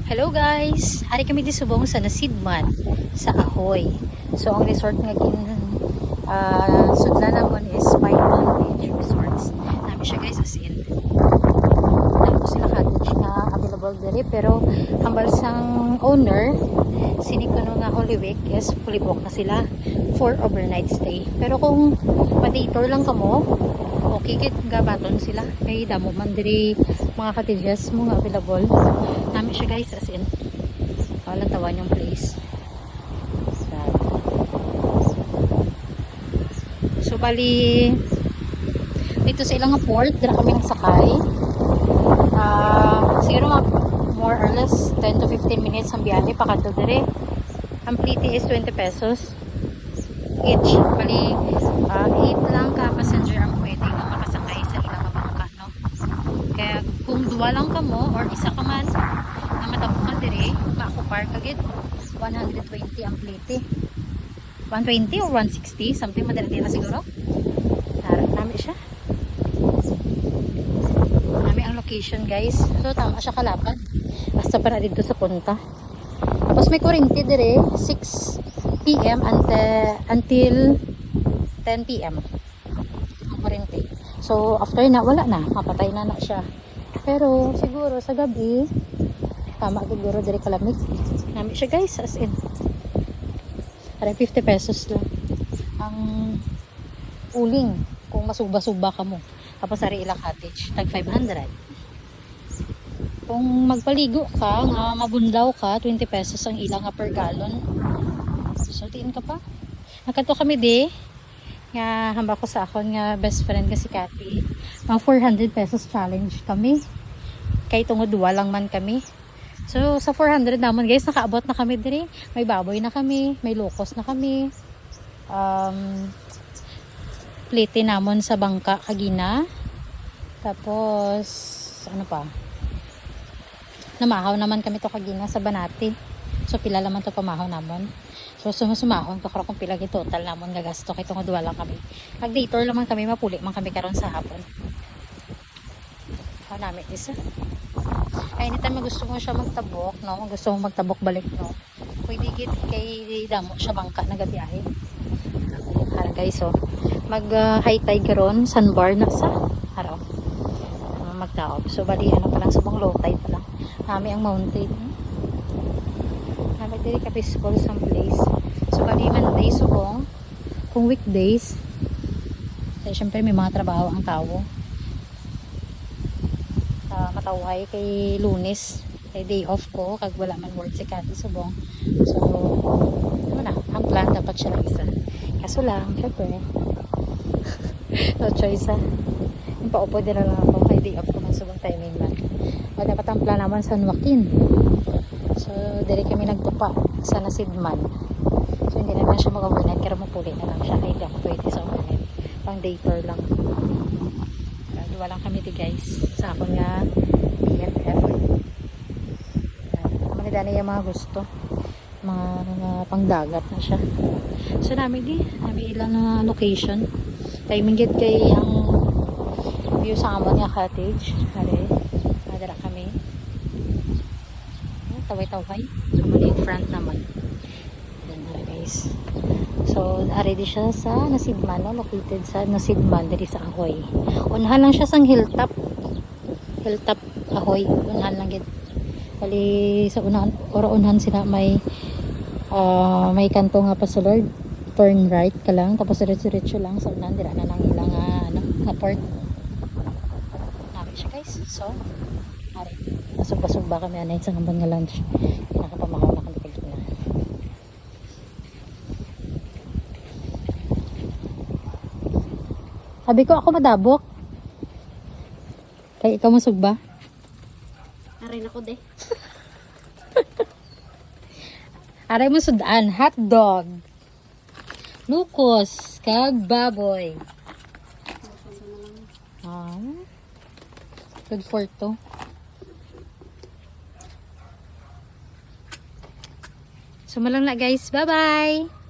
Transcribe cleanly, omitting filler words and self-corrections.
Hello guys! Ari kami di subong sa Nasidman sa Ahoy. So ang resort nga sudlan namon is Python Beach Resorts. Nami siya guys as in. Tapos sila cottage na available diri pero hambal sang owner sinikuno nga Holy Week is fully booked na sila for overnight stay. Pero kung pa-day tour lang kamo, okay kit gabaton sila kay damo man diri mga cottages mo nga available. Nami siya guys as in walang tawan yung place. So bali dito sa ilang port dira kami nagsakay. Siguro more or less 10 to 15 minutes ang biyahe pa kadto dire. Ang plite is 20 pesos each. Bali 8 lang ka passenger ang pwede nga makasakay sa ilang bangka, no? Kaya kung duwa lang ka mo or isa ka man na matabukan dire, makupar kagid 120 ang plite. 120 or 160, something madala siguro. Harap namin siya. Nami ang location guys. So tama siya kalapad. Basta para dito sa punta. Tapos may kuryente dire 6 PM until 10 PM. Ang kuryente. So after na wala na, mapatay na siya. Pero siguro sa gabi tama siguro dire kalamig. Nami siya guys as in. Para 50 pesos lang ang uling kung masuba-suba ka mo. Tapos ari ilang cottage tag 500. Kung magpaligo ka nga mabundaw ka 20 pesos ang ilang nga per gallon. So tiin ka pa. Nakato kami di nga hamba ko sa akon nga best friend nga si Cathy. Mga 400 pesos challenge kami. Kay tungod duwa lang man kami. So sa 400 naman guys, nakaabot na kami dire. May baboy na kami, may locos na kami. Plite namon sa bangka kagina. Tapos ano pa? Namahaw naman kami to kagina sa Banati. So pila naman to pamahaw namon. So sumasumahon ko kung pila gi total namon gagasto kay tungod duwa lang kami. Pag day tour naman kami mapuli man kami karon sa hapon. Namin isa. Ay anytime gusto mo siya magtabok, no? Gusto mo magtabok balik, no? Pwede git kay damo siya bangka na gabiyahe. Ara guys, so mag high tide karon, sandbar na sa araw. Magtaob. So bali ano pa lang subong low tide pa lang. Nami ang mountain. Nami diri ka peaceful some place. So bali Monday subong kung weekdays. Kasi syempre may mga trabaho ang tao. Matawhay kay Lunes kay day off ko kag wala man work si Cathy subong. So ano na ang plan dapat siya lang isa kaso lang syempre no choice yung paupo din lang ako kay day off ko man subong timing man wala dapat ang plan naman sa Joaquin. So diri kami nagtupa sa Nasidman. So hindi naman siya mag-overnight kaya mapuli na lang siya kay di ako pwede sa overnight pang day tour lang. Duwa lang kami di guys sa akong nga BFF. Manida na yung mga gusto mga pangdagat na siya. So namin ilang na location timing get kay ang view sa amon nga cottage hari madara kami taway-taway amon yung front naman then guys. So, ready siya sa Nasidman, no? Located sa Nasidman, diri sa Ahoy. Unhan lang siya sang hilltop. Hilltop Ahoy. Unhan lang gid. Bali sa unhan sila may kanto nga pa sa Lord. Turn right ka lang tapos diretso lang sa unahan dira na nang ilang nga port. Nabi siya guys. So, ari. Nasugba-sugba kami anay sa ngambon nga lunch. Nakapamahaw na kami kagina. Sabi ko ako madabok. Kaya ikaw masugba. Aray na ko de. Aray mo sudan. Hot dog. Lukos. Kag baboy. Good for to. Sumalang na guys. Bye bye.